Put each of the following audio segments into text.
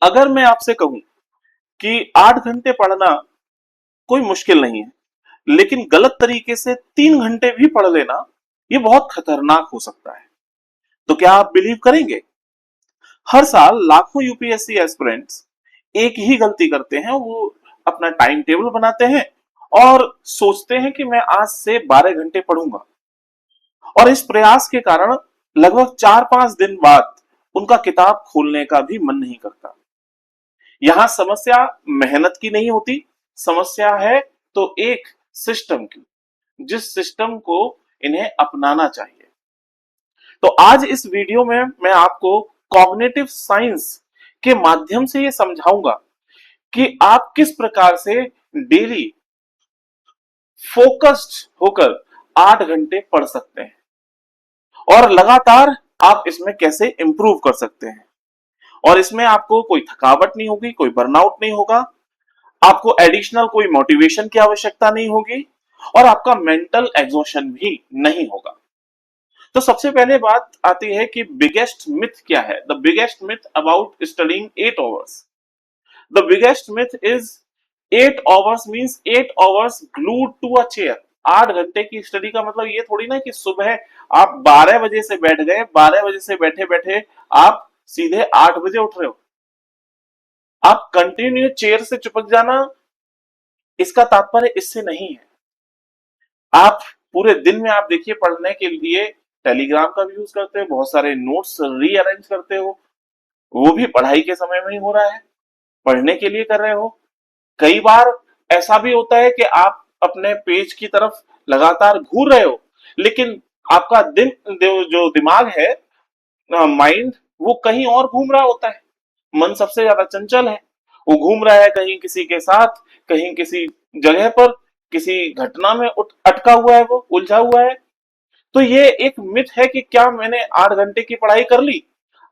अगर मैं आपसे कहूं कि 8 घंटे पढ़ना कोई मुश्किल नहीं है, लेकिन गलत तरीके से 3 घंटे भी पढ़ लेना ये बहुत खतरनाक हो सकता है। तो क्या आप बिलीव करेंगे? हर साल लाखों यूपीएससी एस्पिरेंट्स एक ही गलती करते हैं, वो अपना टाइम टेबल बनाते हैं और सोचते हैं कि मैं आज से 12 घंटे पढ़ूंगा, और इस प्रयास के कारण लगभग 4-5 दिन बाद उनका किताब खोलने का भी मन नहीं करता। यहां समस्या मेहनत की नहीं होती, समस्या है तो एक सिस्टम की, जिस सिस्टम को इन्हें अपनाना चाहिए। तो आज इस वीडियो में मैं आपको कॉग्निटिव साइंस के माध्यम से ये समझाऊंगा कि आप किस प्रकार से डेली फोकस्ड होकर 8 घंटे पढ़ सकते हैं और लगातार आप इसमें कैसे इंप्रूव कर सकते हैं। और इसमें आपको कोई थकावट नहीं होगी, कोई बर्नआउट नहीं होगा, आपको एडिशनल कोई मोटिवेशन की आवश्यकता नहीं होगी और आपका मेंटल एग्जॉशन भी नहीं होगा। तो सबसे पहले बात आती है कि बिगेस्ट मिथ क्या है। The biggest myth about studying 8 hours. The biggest myth is 8 hours means 8 hours glued to a chair. 8 घंटे की स्टडी का मतलब ये थोड़ी ना कि सुबह आप 12 बजे से बैठ गए, 12 बजे से बैठे बैठे आप सीधे 8 बजे उठ रहे हो। आप कंटिन्यू चेयर से चिपक जाना, इसका तात्पर्य इससे नहीं है। आप पूरे दिन में आप देखिए पढ़ने के लिए टेलीग्राम का भी यूज करते हो, बहुत सारे नोट्स रीअरेंज करते हो, वो भी पढ़ाई के समय में ही हो रहा है, पढ़ने के लिए कर रहे हो। कई बार ऐसा भी होता है कि आप अपने पेज की तरफ लगातार घूर रहे हो, लेकिन आपका जो दिमाग है, माइंड, वो कहीं और घूम रहा होता है। मन सबसे ज्यादा चंचल है, वो घूम रहा है कहीं किसी के साथ, कहीं किसी जगह पर, किसी घटना में अटका हुआ है, वो उलझा हुआ है। तो ये एक मिथ है कि क्या मैंने 8 घंटे की पढ़ाई कर ली,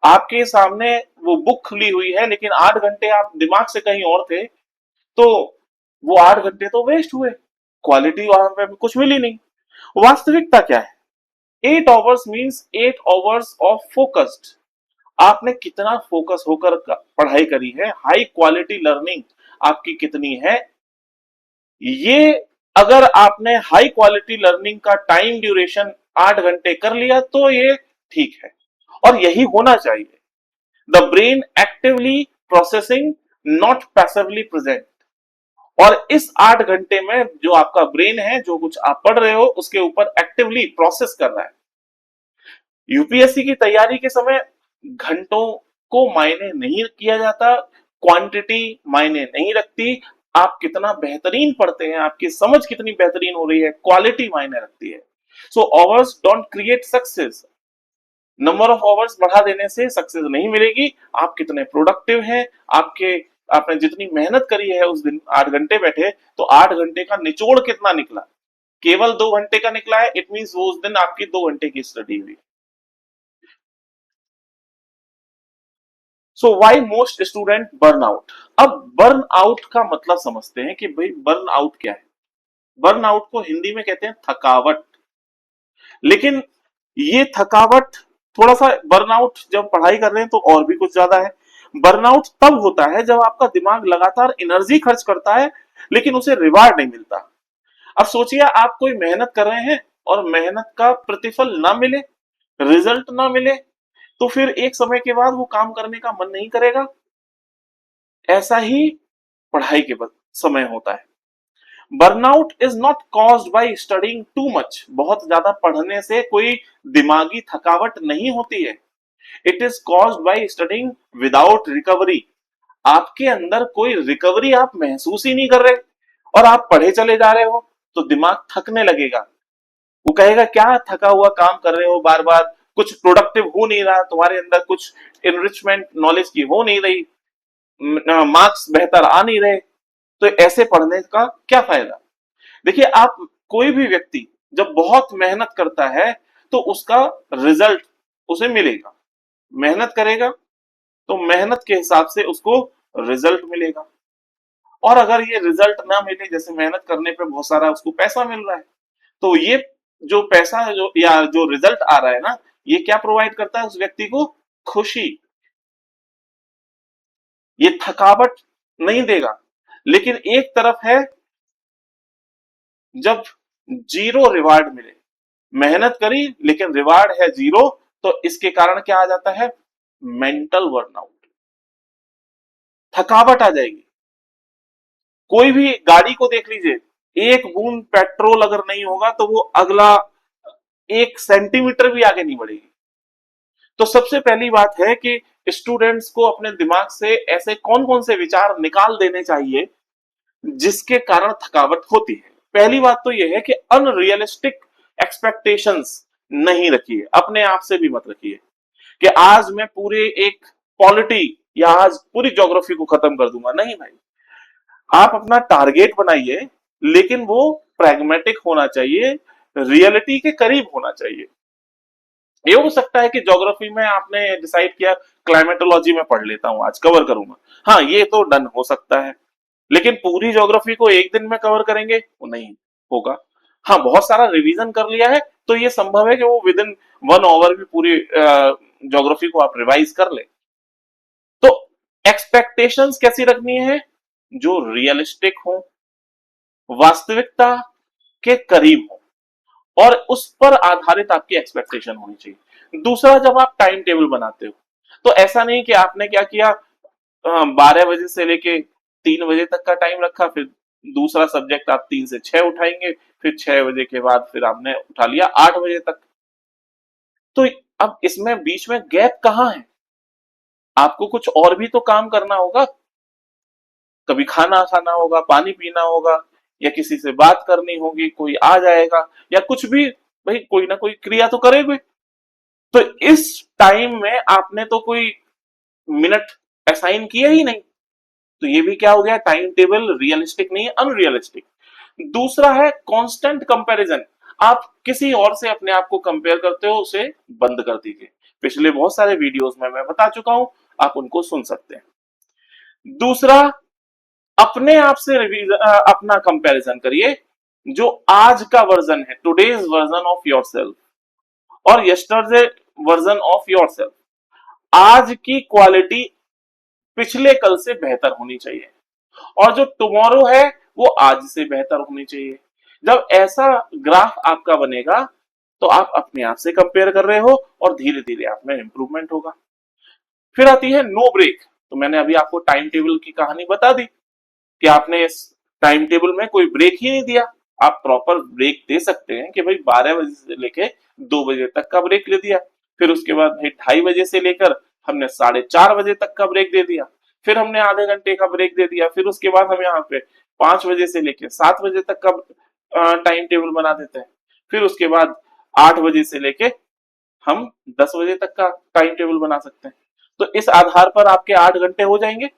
आपके सामने वो बुक खुली हुई है लेकिन 8 घंटे आप दिमाग से कहीं और थे, तो वो 8 घंटे तो वेस्ट हुए, क्वालिटी वहां पे कुछ मिली नहीं। वास्तविकता क्या है? 8 hours means 8 hours of focused. आपने कितना फोकस होकर पढ़ाई करी है, हाई क्वालिटी लर्निंग आपकी कितनी है, ये अगर आपने हाई क्वालिटी लर्निंग का टाइम ड्यूरेशन 8 घंटे कर लिया तो ये ठीक है, और यही होना चाहिए। The brain actively processing, not passively present. और इस 8 घंटे में जो आपका ब्रेन है, जो कुछ आप पढ़ रहे हो उसके ऊपर एक्टिवली प्रोसेस कर रहा है। यूपीएससी की तैयारी के समय घंटों को मायने नहीं किया जाता, क्वांटिटी मायने नहीं रखती, आप कितना बेहतरीन पढ़ते हैं, आपकी समझ कितनी बेहतरीन हो रही है, क्वालिटी मायने रखती है। So hours don't create success. Number of hours बढ़ा देने से सक्सेस नहीं मिलेगी। आप कितने प्रोडक्टिव हैं, आपके आपने जितनी मेहनत करी है उस दिन 8 घंटे बैठे, तो 8 घंटे का निचोड़ कितना निकला, केवल 2 घंटे का निकला है, इट मीन वो उस दिन आपकी 2 घंटे की स्टडी हुई। So why most student burn out. अब बर्न आउट का मतलब समझते हैं कि भाई बर्न आउट क्या है। बर्न आउट को हिंदी में कहते हैं थकावट। लेकिन ये थकावट, थोड़ा सा बर्नआउट जब पढ़ाई कर रहे हैं तो और भी कुछ ज्यादा है। बर्नआउट तब होता है जब आपका दिमाग लगातार एनर्जी खर्च करता है लेकिन उसे रिवार्ड नहीं मिलता। अब सोचिए आप कोई मेहनत कर रहे हैं और मेहनत का प्रतिफल ना मिले, रिजल्ट ना मिले, तो फिर एक समय के बाद वो काम करने का मन नहीं करेगा। ऐसा ही पढ़ाई के समय होता है। Burnout is not caused by studying too much. बहुत ज्यादा पढ़ने से कोई दिमागी थकावट नहीं होती है। It is caused by studying without recovery. आपके अंदर कोई रिकवरी आप महसूस ही नहीं कर रहे और आप पढ़े चले जा रहे हो, तो दिमाग थकने लगेगा। वो कहेगा क्या थका हुआ काम कर रहे हो बार बार, कुछ प्रोडक्टिव हो नहीं रहा, तुम्हारे अंदर कुछ इनरिचमेंट नॉलेज की हो नहीं रही, मार्क्स बेहतर आ नहीं रहे, तो ऐसे पढ़ने का क्या फायदा। देखिए आप, कोई भी व्यक्ति जब बहुत मेहनत करता है तो उसका रिजल्ट उसे मिलेगा। मेहनत करेगा तो मेहनत के हिसाब से उसको रिजल्ट मिलेगा। और अगर ये रिजल्ट ना मिले, जैसे मेहनत करने पे बहुत सारा उसको पैसा मिल रहा है, तो ये जो पैसा है, जो या जो रिजल्ट आ रहा है ना, ये क्या प्रोवाइड करता है उस व्यक्ति को? खुशी। ये थकावट नहीं देगा। लेकिन एक तरफ है, जब जीरो रिवार्ड मिले, मेहनत करी लेकिन रिवार्ड है जीरो, तो इसके कारण क्या आ जाता है, मेंटल बर्नआउट, थकावट आ जाएगी। कोई भी गाड़ी को देख लीजिए, एक बूंद पेट्रोल अगर नहीं होगा तो वो अगला 1 सेंटीमीटर भी आगे नहीं बढ़ेगी। तो सबसे पहली बात है कि स्टूडेंट्स को अपने दिमाग से ऐसे कौन कौन से विचार निकाल देने चाहिए जिसके कारण थकावट होती है। पहली बात तो यह है कि अनरियलिस्टिक एक्सपेक्टेशंस नहीं रखिए, अपने आप से भी मत रखिए कि आज मैं पूरे एक पॉलिटी या आज पूरी ज्योग्राफी को खत्म कर दूंगा। नहीं भाई, आप अपना टारगेट बनाइए, लेकिन वो प्रैग्मेटिक होना चाहिए, रियलिटी के करीब होना चाहिए। ये हो सकता है कि ज्योग्राफी में आपने डिसाइड किया क्लाइमेटोलॉजी में पढ़ लेता हूं, आज कवर करूंगा, हाँ ये तो डन हो सकता है। लेकिन पूरी ज्योग्राफी को एक दिन में कवर करेंगे, वो नहीं होगा। हाँ, बहुत सारा रिवीजन कर लिया है तो ये संभव है कि वो विद इन 1 आवर भी पूरी ज्योग्राफी को आप रिवाइज कर ले। तो एक्सपेक्टेशंस कैसी रखनी है, जो रियलिस्टिक हो, वास्तविकता के करीब हो, और उस पर आधारित आपकी एक्सपेक्टेशन होनी चाहिए। दूसरा, जब आप टाइम टेबल बनाते हो तो ऐसा नहीं कि आपने क्या किया, 12 बजे से लेके 3 बजे तक का टाइम रखा, फिर दूसरा सब्जेक्ट आप 3 से 6 उठाएंगे, फिर 6 बजे के बाद फिर आपने उठा लिया 8 बजे तक। तो अब इसमें बीच में गैप कहाँ है, आपको कुछ और भी तो काम करना होगा। कभी खाना खाना होगा, पानी पीना होगा, या किसी से बात करनी होगी, कोई आ जाएगा, या कुछ भी, भाई कोई ना कोई क्रिया तो करेंगे। तो इस टाइम में आपने तो कोई मिनट असाइन किया ही नहीं, तो ये भी क्या हो गया, टाइम टेबल रियलिस्टिक नहीं है, अनरियलिस्टिक। दूसरा है कांस्टेंट कंपैरिजन, आप किसी और से अपने आप को कंपेयर करते हो, उसे बंद कर दीजिए। पिछले बहुत सारे वीडियोस में मैं बता चुका हूं, आप उनको सुन सकते हैं। दूसरा, अपने आप से अपना कंपैरिजन करिए, जो आज का वर्जन है, टुडेज वर्जन ऑफ योरसेल्फ और यस्टरडे वर्जन ऑफ योरसेल्फ, आज की क्वालिटी पिछले कल से बेहतर होनी चाहिए, और जो टुमारो है वो आज से बेहतर होनी चाहिए। जब ऐसा ग्राफ आपका बनेगा तो आप अपने आप से कंपेयर कर रहे हो और धीरे धीरे आप में इंप्रूवमेंट होगा। फिर आती है नो ब्रेक। तो मैंने अभी आपको टाइम टेबल की कहानी बता दी कि आपने इस टाइम टेबल में कोई ब्रेक ही नहीं दिया। आप प्रॉपर ब्रेक दे सकते हैं कि भाई 12 बजे से लेके 2 बजे तक का ब्रेक ले दिया, फिर उसके बाद भाई 2:30 बजे से लेकर हमने 4:30 बजे तक का ब्रेक दे दिया, फिर हमने आधे घंटे का ब्रेक दे दिया, फिर उसके बाद हम यहाँ पे 5 बजे से लेके 7 बजे तक का टाइम टेबल बना देते हैं, फिर उसके बाद 8 बजे से लेके हम 10 बजे तक का टाइम टेबल बना सकते हैं। तो इस आधार पर आपके 8 घंटे हो जाएंगे।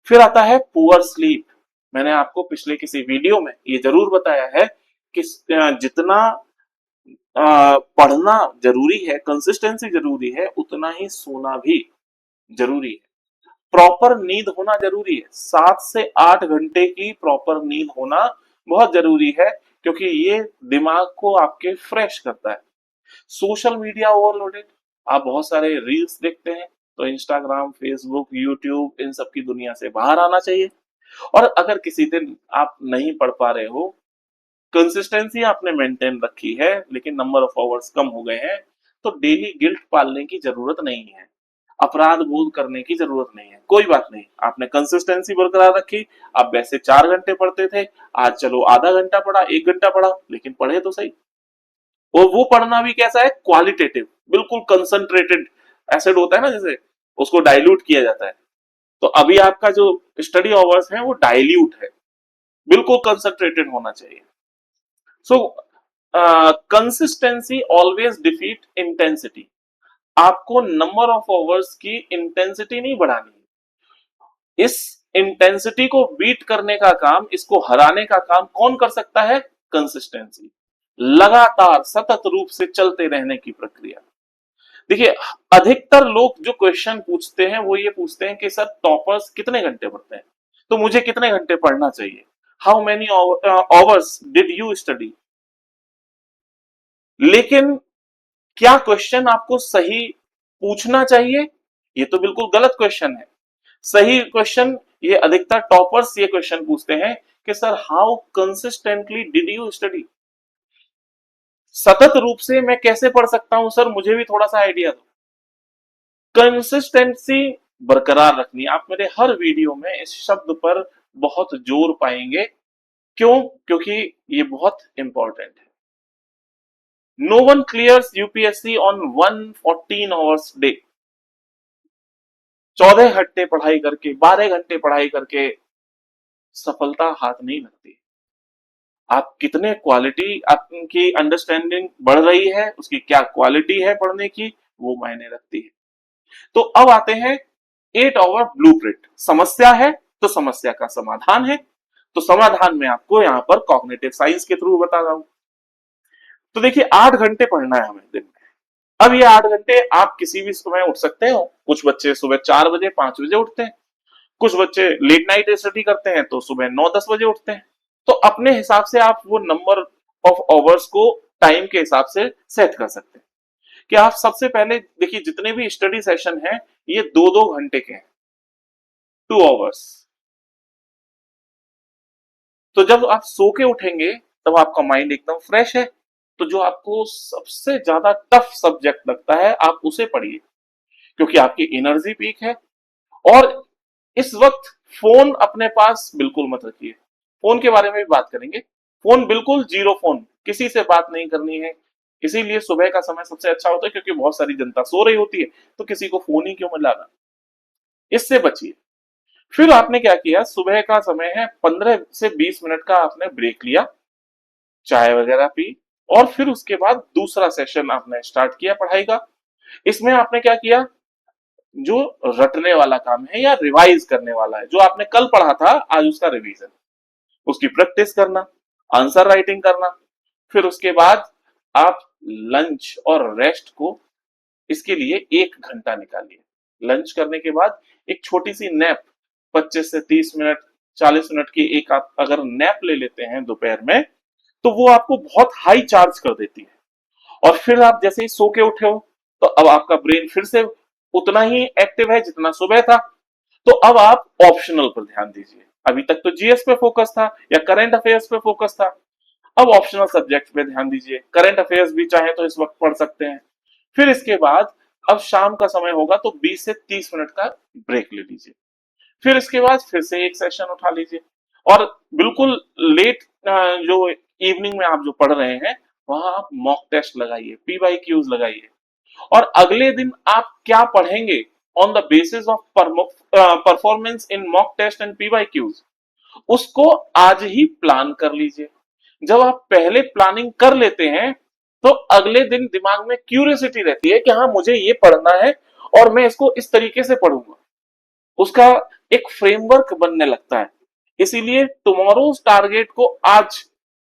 फिर आता है पुअर स्लीप। मैंने आपको पिछले किसी वीडियो में ये जरूर बताया है कि जितना पढ़ना जरूरी है, कंसिस्टेंसी जरूरी है, उतना ही सोना भी जरूरी है। प्रॉपर नींद होना जरूरी है, 7 से 8 घंटे की प्रॉपर नींद होना बहुत जरूरी है, क्योंकि ये दिमाग को आपके फ्रेश करता है। सोशल मीडिया ओवरलोडेड, आप बहुत सारे रील्स देखते हैं, तो इंस्टाग्राम, फेसबुक, यूट्यूब, इन सब की दुनिया से बाहर आना चाहिए। और अगर किसी दिन आप नहीं पढ़ पा रहे हो, कंसिस्टेंसी आपने मेंटेन रखी है लेकिन नंबर ऑफ आवर्स कम हो गए हैं, तो डेली गिल्ट पालने की जरूरत नहीं है, अपराध बोध करने की जरूरत नहीं है। कोई बात नहीं, आपने कंसिस्टेंसी बरकरार रखी। आप वैसे 4 घंटे पढ़ते थे, आज चलो आधा घंटा पढ़ा, 1 घंटा पढ़ा, लेकिन पढ़े तो सही। और वो पढ़ना भी कैसा है, क्वालिटेटिव, बिल्कुल कंसंट्रेटेड। एसिड होता है ना, जैसे उसको डाइल्यूट किया जाता है, तो अभी आपका जो स्टडी आवर्स है वो डाइल्यूट है, बिल्कुल कंसंट्रेटेड होना चाहिए। सो कंसिस्टेंसी ऑलवेज डिफीट इंटेंसिटी। आपको नंबर ऑफ आवर्स की इंटेंसिटी नहीं बढ़ानी, इस इंटेंसिटी को बीट करने का काम, इसको हराने का काम कौन कर सकता है, कंसिस्टेंसी, लगातार सतत रूप से चलते रहने की प्रक्रिया। देखिए, अधिकतर लोग जो क्वेश्चन पूछते हैं वो ये पूछते हैं कि सर टॉपर्स कितने घंटे पढ़ते हैं, तो मुझे कितने घंटे पढ़ना चाहिए, how many hours did you study. लेकिन क्या क्वेश्चन आपको सही पूछना चाहिए, ये तो बिल्कुल गलत क्वेश्चन है। सही क्वेश्चन, ये अधिकतर टॉपर्स ये क्वेश्चन पूछते हैं कि sir how consistently did you study, सतत रूप से मैं कैसे पढ़ सकता हूं सर, मुझे भी थोड़ा सा आइडिया दो। कंसिस्टेंसी बरकरार रखनी, आप मेरे हर वीडियो में इस शब्द पर बहुत जोर पाएंगे। क्यों? क्योंकि ये बहुत इंपॉर्टेंट है। No one clears UPSC on 114 hours day. 14 घंटे पढ़ाई करके, 12 घंटे पढ़ाई करके सफलता हाथ नहीं लगती। आप कितने क्वालिटी, आपकी अंडरस्टैंडिंग बढ़ रही है, उसकी क्या क्वालिटी है पढ़ने की, वो मायने रखती है। तो अब आते हैं 8 आवर ब्लूप्रिंट। समस्या है तो समस्या का समाधान है, तो समाधान में आपको यहां पर कॉग्निटिव साइंस के थ्रू बता रहा हूं। तो देखिए 8 घंटे पढ़ना है हमें दिन में। अब ये 8 घंटे आप किसी भी समय उठ सकते हो। कुछ बच्चे सुबह 4 बजे 5 बजे उठते हैं, कुछ बच्चे लेट नाइट स्टडी करते हैं तो सुबह 9-10 बजे उठते हैं। तो अपने हिसाब से आप वो नंबर ऑफ आवर्स को टाइम के हिसाब से सेट कर सकते हैं कि आप सबसे पहले देखिए जितने भी स्टडी सेशन है ये 2-2 घंटे के हैं, 2 आवर्स। तो जब आप सो के उठेंगे तब आपका माइंड एकदम फ्रेश है, तो जो आपको सबसे ज्यादा टफ सब्जेक्ट लगता है आप उसे पढ़िए, क्योंकि आपकी एनर्जी पीक है। और इस वक्त फोन अपने पास बिल्कुल मत रखिए, फोन के बारे में भी बात करेंगे। फोन बिल्कुल जीरो, फोन किसी से बात नहीं करनी है। इसीलिए सुबह का समय सबसे अच्छा होता है, क्योंकि बहुत सारी जनता सो रही होती है, तो किसी को फोन ही क्यों मिलाना, इससे बचिए। फिर आपने क्या किया, सुबह का समय है, 15 से 20 मिनट का आपने ब्रेक लिया, चाय वगैरह पी, और फिर उसके बाद दूसरा सेशन आपने स्टार्ट किया पढ़ाई का। इसमें आपने क्या किया, जो रटने वाला काम है या रिवाइज करने वाला है, जो आपने कल पढ़ा था आज उसका रिवीजन, उसकी प्रैक्टिस करना, आंसर राइटिंग करना। फिर उसके बाद आप लंच और रेस्ट को, इसके लिए 1 घंटा निकालिए। लंच करने के बाद एक छोटी सी नैप, 25 से 30 मिनट, 40 मिनट की एक आप अगर नैप ले लेते हैं दोपहर में, तो वो आपको बहुत हाई चार्ज कर देती है। और फिर आप जैसे ही सो के उठे हो, तो अब आपका ब्रेन फिर से उतना ही एक्टिव है जितना सुबह था। तो अब आप ऑप्शनल पर ध्यान दीजिए। अभी तक तो जीएस पे फोकस था या करंट अफेयर्स पे फोकस था, अब ऑप्शनल सब्जेक्ट पे ध्यान दीजिए। करंट अफेयर्स भी चाहे तो इस वक्त पढ़ सकते हैं। फिर इसके बाद अब शाम का समय होगा तो 20 से 30 मिनट का ब्रेक ले लीजिए। फिर इसके बाद फिर से एक सेशन उठा लीजिए। और बिल्कुल लेट जो इवनिंग में आप जो पढ़ रहे हैं वहां आप मॉक टेस्ट लगाइए, पीवाईक्यूज लगाइए। और अगले दिन आप क्या पढ़ेंगे on the basis of performance in mock test and PYQs, उसको आज ही प्लान कर लीजिए। जब आप पहले प्लानिंग कर लेते हैं तो अगले दिन दिमाग में क्यूरियोसिटी रहती है कि हाँ मुझे ये पढ़ना है और मैं इसको इस तरीके से पढ़ूंगा, उसका एक फ्रेमवर्क बनने लगता है। इसीलिए टुमारोज टारगेट को आज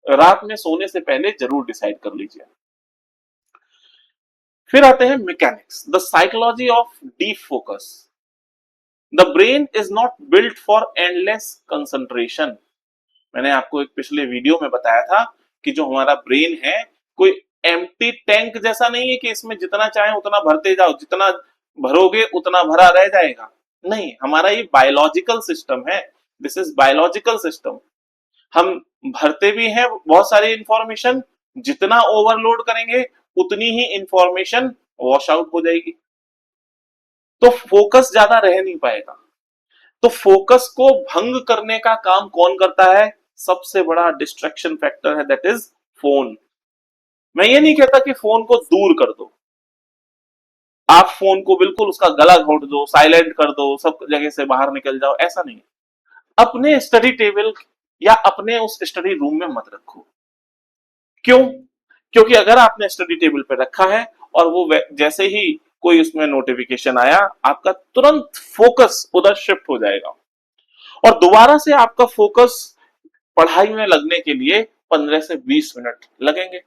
रात में सोने से पहले जरूर डिसाइड कर लीजिए। फिर आते हैं mechanics, the psychology of deep focus. The brain is not built for endless concentration. मैंने आपको एक पिछले वीडियो में बताया था कि जो हमारा ब्रेन है कोई एम्प्टी टैंक जैसा नहीं है कि इसमें जितना चाहे उतना भरते जाओ, जितना भरोगे उतना भरा रह जाएगा। नहीं, हमारा ये बायोलॉजिकल सिस्टम है। This is biological system. हम भरते भी हैं बहुत सारी इंफॉर्मेशन, जितना ओवरलोड करेंगे उतनी ही इंफॉर्मेशन वॉश आउट हो जाएगी, तो फोकस ज्यादा रह नहीं पाएगा। तो फोकस को भंग करने का काम कौन करता है? सबसे बड़ा डिस्ट्रैक्शन फैक्टर है, दैट इज फोन। मैं ये नहीं कहता कि फोन को दूर कर दो, आप फोन को बिल्कुल उसका गला घोट दो, साइलेंट कर दो, सब जगह से बाहर निकल जाओ, ऐसा नहीं। अपने स्टडी टेबल या अपने उस स्टडी रूम में मत रखो। क्यों? क्योंकि अगर आपने स्टडी टेबल पे रखा है और वो जैसे ही कोई उसमें नोटिफिकेशन आया, आपका तुरंत फोकस उधर शिफ्ट हो जाएगा और दोबारा से आपका फोकस पढ़ाई में लगने के लिए 15 से 20 मिनट लगेंगे।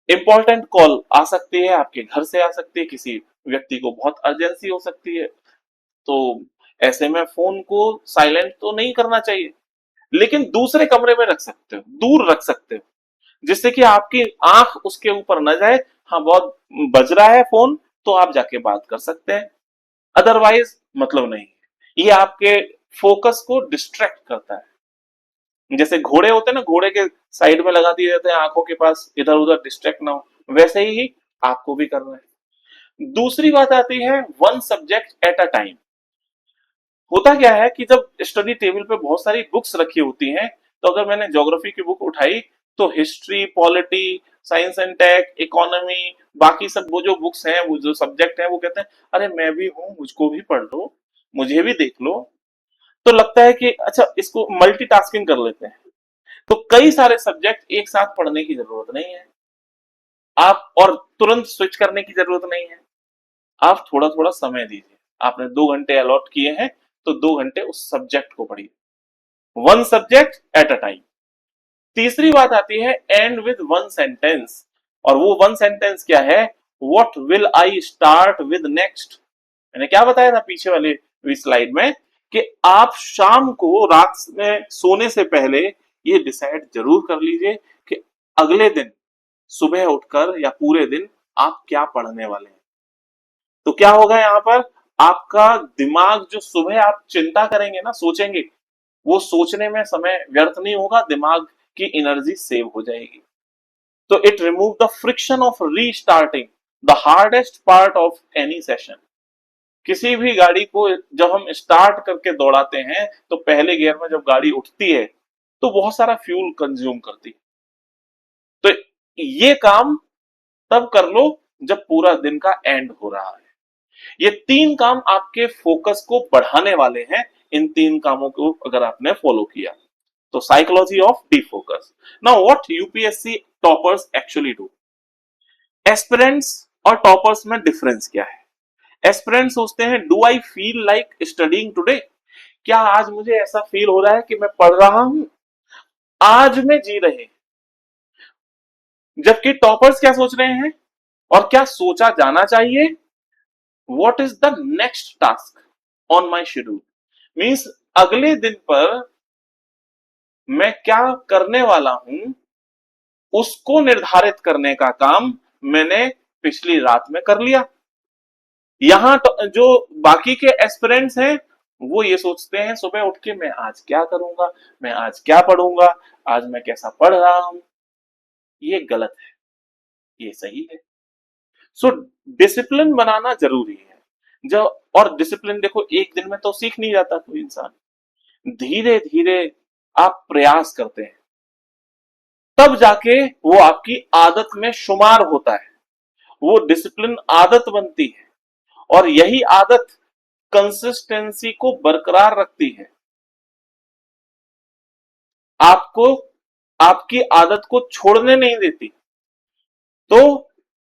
इंपॉर्टेंट कॉल आ सकती है, आपके घर से आ सकती है, किसी व्यक्ति को बहुत अर्जेंसी हो सकती है, तो ऐसे में फोन को साइलेंट तो नहीं करना चाहिए, लेकिन दूसरे कमरे में रख सकते हो, दूर रख सकते हो, जिससे कि आपकी आंख उसके ऊपर न जाए। हाँ, बहुत बज रहा है फोन तो आप जाके बात कर सकते हैं, अदरवाइज मतलब नहीं। ये आपके फोकस को डिस्ट्रैक्ट करता है। जैसे घोड़े होते हैं ना, घोड़े के साइड में लगा दिए जाते हैं आंखों के पास, इधर उधर डिस्ट्रैक्ट ना हो, वैसे ही आपको भी करना है। दूसरी बात आती है one subject at a time. होता क्या है कि जब स्टडी टेबल पे बहुत सारी बुक्स रखी होती हैं, तो अगर मैंने ज्योग्राफी की बुक उठाई तो history, polity, science and tech, economy, बाकी सब वो जो बुक्स हैं, वो जो सब्जेक्ट हैं, वो कहते हैं अरे मैं भी हूं, मुझको भी पढ़ लो, मुझे भी देख लो। तो लगता है कि अच्छा इसको मल्टीटास्किंग कर लेते हैं। तो कई सारे सब्जेक्ट एक साथ पढ़ने की जरूरत नहीं है आप, और तुरंत स्विच करने की जरूरत नहीं है। आप थोड़ा थोड़ा समय दीजिए। आपने 2 घंटे अलॉट किए हैं, तो 2 घंटे उस सब्जेक्ट को पढ़िए, one subject at a time. तीसरी बात आती है एंड विद वन सेंटेंस। और वो वन सेंटेंस क्या है? What will I start with next. मैंने क्या बताया था पीछे वाले स्लाइड में कि आप शाम को रात में सोने से पहले ये डिसाइड जरूर कर लीजिए कि अगले दिन सुबह उठकर या पूरे दिन आप क्या पढ़ने वाले हैं। तो क्या होगा यहाँ पर? आपका दिमाग जो सुबह आप चिंता करेंगे ना, सोचेंगे, वो सोचने में समय व्यर्थ नहीं होगा, दिमाग की एनर्जी सेव हो जाएगी। तो it remove the friction of restarting the hardest part of any session. किसी भी गाड़ी को जब हम स्टार्ट करके दौड़ाते हैं, तो पहले गियर में जब गाड़ी उठती है तो बहुत सारा फ्यूल कंज्यूम करती है। तो ये काम तब कर लो जब पूरा दिन का एंड हो रहा है। ये 3 काम आपके फोकस को बढ़ाने वाले हैं। इन 3 कामों को अगर आपने फॉलो किया तो psychology of defocus. Now what UPSC toppers actually do. Aspirants और टॉपर्स में डिफरेंस क्या है? एस्पिरेंट्स सोचते हैं do I feel like studying today. क्या आज मुझे ऐसा फील हो रहा है कि मैं पढ़ रहा हूं, आज में जी रहे हैं। जबकि टॉपर्स क्या सोच रहे हैं और क्या सोचा जाना चाहिए? What is the next task on my schedule. Means अगले दिन पर मैं क्या करने वाला हूं, उसको निर्धारित करने का काम मैंने पिछली रात में कर लिया। यहां तो जो बाकी के एस्पिरेंट्स हैं, वो ये सोचते हैं सुबह उठ के मैं आज क्या करूंगा, मैं आज क्या पढ़ूंगा, आज मैं कैसा पढ़ रहा हूं। ये गलत है, ये सही है। सो डिसिप्लिन बनाना जरूरी है। जब और डिसिप्लिन देखो एक दिन में तो सीख नहीं जाता कोई इंसान, धीरे धीरे आप प्रयास करते हैं, तब जाके वो आपकी आदत में शुमार होता है, वो डिसिप्लिन आदत बनती है। और यही आदत कंसिस्टेंसी को बरकरार रखती है, आपको आपकी आदत को छोड़ने नहीं देती। तो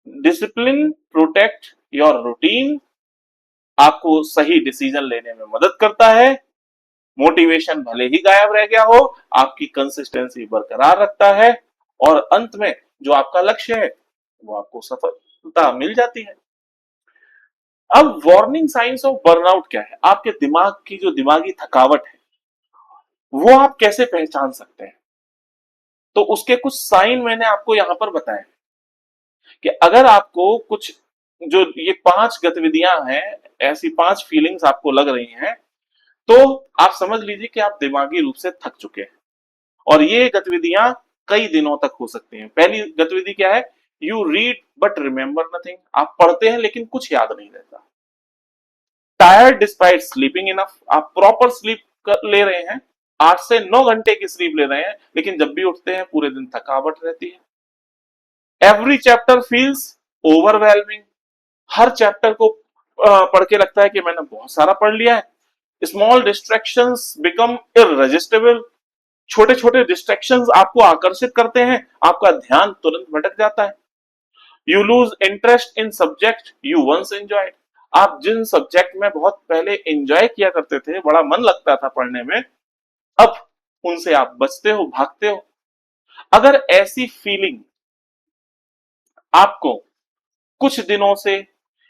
डिसिप्लिन प्रोटेक्ट योर रूटीन, आपको सही डिसीजन लेने में मदद करता है। मोटिवेशन भले ही गायब रह गया हो, आपकी कंसिस्टेंसी बरकरार रखता है, और अंत में जो आपका लक्ष्य है वो आपको सफलता मिल जाती है। अब वार्निंग साइंस ऑफ बर्नआउट क्या है? आपके दिमाग की जो दिमागी थकावट है, वो आप कैसे पहचान सकते हैं? तो उसके कुछ साइन मैंने आपको यहां पर बताए कि अगर आपको कुछ जो ये 5 गतिविधियां हैं, ऐसी 5 फीलिंग्स आपको लग रही हैं, तो आप समझ लीजिए कि आप दिमागी रूप से थक चुके हैं। और ये गतिविधियां कई दिनों तक हो सकती हैं। पहली गतिविधि क्या है? You read but remember nothing. आप पढ़ते हैं लेकिन कुछ याद नहीं रहता। Tired despite sleeping enough. आप प्रॉपर स्लीप ले रहे हैं, 8 से 9 घंटे की स्लीप ले रहे हैं, लेकिन जब भी उठते हैं पूरे दिन थकावट रहती है। Every chapter feels overwhelming. हर चैप्टर को पढ़ के लगता है कि मैंने बहुत सारा पढ़ लिया है। Small distractions become irresistible. छोटे छोटे डिस्ट्रैक्शंस आपको आकर्षित करते हैं, आपका ध्यान तुरंत भटक जाता है। You lose interest in subject you once enjoyed. आप जिन सब्जेक्ट में बहुत पहले एंजॉय किया करते थे, बड़ा मन लगता था पढ़ने में, अब उनसे आप बचते हो, भागते हो। अगर ऐसी फीलिंग आपको कुछ दिनों से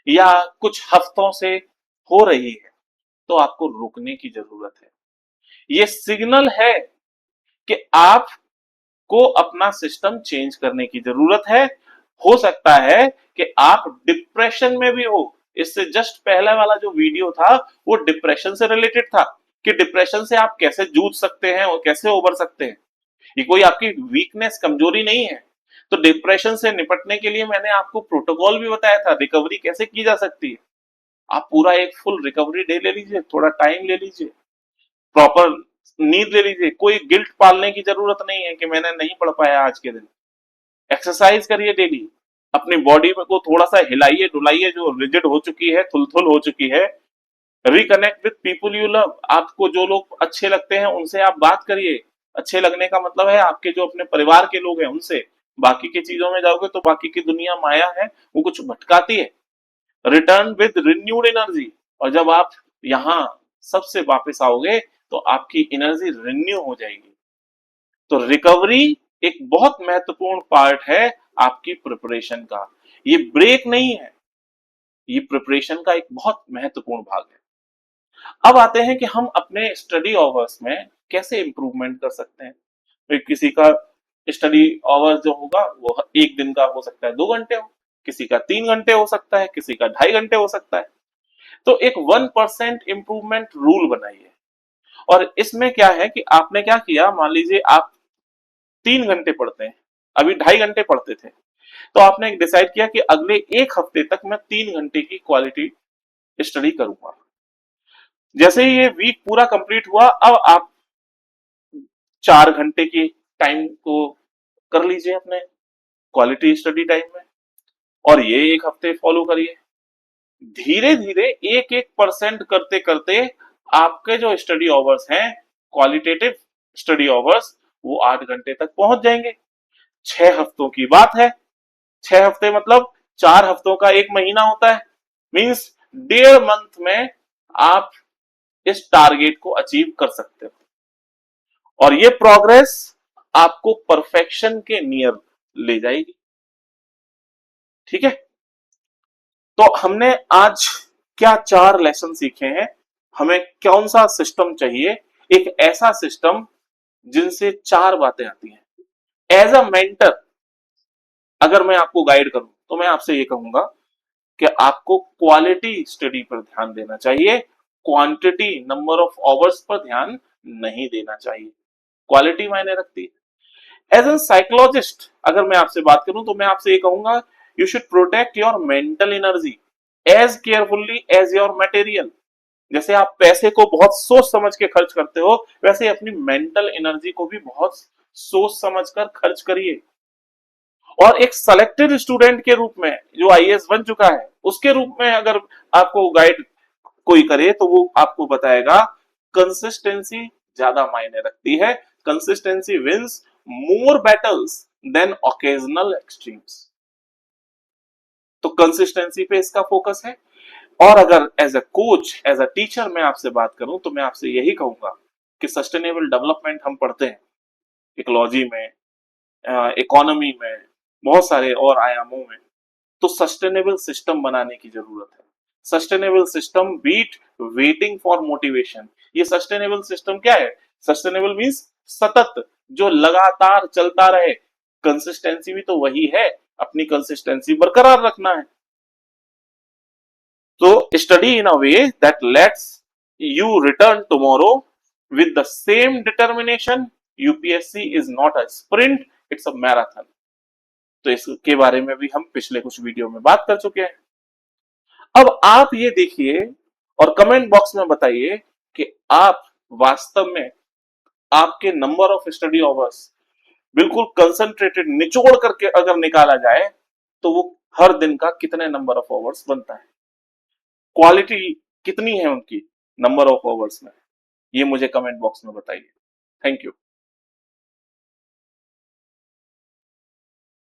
या कुछ हफ्तों से हो रही है, तो आपको रुकने की जरूरत है। ये सिग्नल है कि आपको अपना सिस्टम चेंज करने की जरूरत है। हो सकता है कि आप डिप्रेशन में भी हो, इससे जस्ट पहले वाला जो वीडियो था वो डिप्रेशन से रिलेटेड था कि डिप्रेशन से आप कैसे जूझ सकते हैं और कैसे उबर सकते हैं। ये कोई आपकी वीकनेस कमजोरी नहीं है। तो डिप्रेशन से निपटने के लिए मैंने आपको प्रोटोकॉल भी बताया था, रिकवरी कैसे की जा सकती है। आप पूरा एक फुल रिकवरी डे ले लीजिए, थोड़ा टाइम ले लीजिए, प्रॉपर नींद ले लीजिए, कोई गिल्ट पालने की जरूरत नहीं है कि मैंने नहीं पढ़ पाया आज के दिन। एक्सरसाइज करिए डेली, अपनी बॉडी को थोड़ा सा हिलाइए डुलाइए जो रिजिड हो चुकी है, थुलथुल हो चुकी है। Reconnect with people you love, आपको जो लोग अच्छे लगते हैं उनसे आप बात करिए। अच्छे लगने का मतलब है आपके जो अपने परिवार के लोग हैं उनसे। बाकी की चीजों में जाओगे तो बाकी की दुनिया माया है, वो कुछ भटकाती है। रिटर्न विद रिन्यूड एनर्जी, और जब आप यहाँ सबसे वापस आओगे तो आपकी एनर्जी रिन्यू हो जाएगी। तो रिकवरी एक बहुत महत्वपूर्ण पार्ट है आपकी प्रिपरेशन का। ये ब्रेक नहीं है, ये प्रिपरेशन का एक बहुत महत्वपूर्ण भाग है। अब आते हैं कि हम अपने स्टडी आवर्स में कैसे इंप्रूवमेंट कर सकते हैं। तो किसी का स्टडी आवर्स जो होगा वो एक दिन का हो सकता है 2 घंटे हो, किसी का 3 घंटे हो सकता है, किसी का 2.5 घंटे हो सकता है। तो एक 1% इंप्रूवमेंट रूल बनाइए। और इसमें क्या है कि आपने क्या किया, मान लीजिए आप 3 घंटे पढ़ते हैं, अभी 2.5 घंटे पढ़ते थे, तो आपने डिसाइड किया कि अगले एक हफ्ते तक मैं 3 घंटे की क्वालिटी स्टडी करूंगा। जैसे ही ये वीक पूरा कंप्लीट हुआ, अब आप 4 घंटे की टाइम को कर लीजिए अपने क्वालिटी स्टडी टाइम में, और ये एक हफ्ते फॉलो करिए। धीरे धीरे एक एक परसेंट करते करते आपके जो स्टडी आवर्स हैं, क्वालिटेटिव स्टडी आवर्स, वो 8 घंटे तक पहुंच जाएंगे। 6 हफ्तों की बात है। 6 हफ्ते मतलब 4 हफ्तों का एक महीना होता है। मींस 1.5 मंथ में आप इस टारगेट को अचीव कर सकते हो, और ये प्रोग्रेस आपको परफेक्शन के नियर ले जाएगी। ठीक है, तो हमने आज क्या 4 लेसन सीखे हैं। हमें कौन सा सिस्टम चाहिए, एक ऐसा सिस्टम जिनसे 4 बातें आती हैं। एज अ मेंटर अगर मैं आपको गाइड करूं तो मैं आपसे ये कहूंगा कि आपको क्वालिटी स्टडी पर ध्यान देना चाहिए, quantity number of hours per ध्यान नहीं देना चाहिए। क्वालिटी मायने रखती है। एज ए साइकोलॉजिस्ट अगर मैं आपसे बात करूं तो मैं आपसे ये कहूंगा, you should protect your mental energy as carefully as your material. जैसे आप पैसे को बहुत सोच समझ के खर्च करते हो, वैसे ही अपनी मेंटल एनर्जी को भी बहुत सोच समझ कर खर्च करिए। और एक सेलेक्टेड स्टूडेंट के रूप में जो आईएएस बन चुका है उसके रूप में अगर आपको गाइड कोई करे तो वो आपको बताएगा कंसिस्टेंसी ज्यादा मायने रखती है। Consistency wins more battles than occasional extremes. तो कंसिस्टेंसी पे इसका फोकस है। और अगर as a coach as a teacher मैं आपसे बात करूं तो मैं आपसे यही कहूंगा कि सस्टेनेबल डेवलपमेंट हम पढ़ते हैं इकोलॉजी में, इकोनॉमी में, बहुत सारे और आयामों में। तो सस्टेनेबल सिस्टम बनाने की जरूरत है। Sustainable system beat waiting for motivation. ये सस्टेनेबल सिस्टम क्या है? सस्टेनेबल मींस सतत, जो लगातार चलता रहे। कंसिस्टेंसी भी तो वही है, अपनी कंसिस्टेंसी बरकरार रखना है। तो study in a way that let's you return tomorrow with the same determination. UPSC is not a sprint, it's a marathon. तो इसके बारे में भी हम पिछले कुछ वीडियो में बात कर चुके हैं। अब आप ये देखिए और कमेंट बॉक्स में बताइए कि आप वास्तव में आपके नंबर ऑफ स्टडी आवर्स बिल्कुल कंसंट्रेटेड निचोड़ करके अगर निकाला जाए तो वो हर दिन का कितने नंबर ऑफ आवर्स बनता है, क्वालिटी कितनी है उनकी नंबर ऑफ आवर्स में, ये मुझे कमेंट बॉक्स में बताइए। Thank you.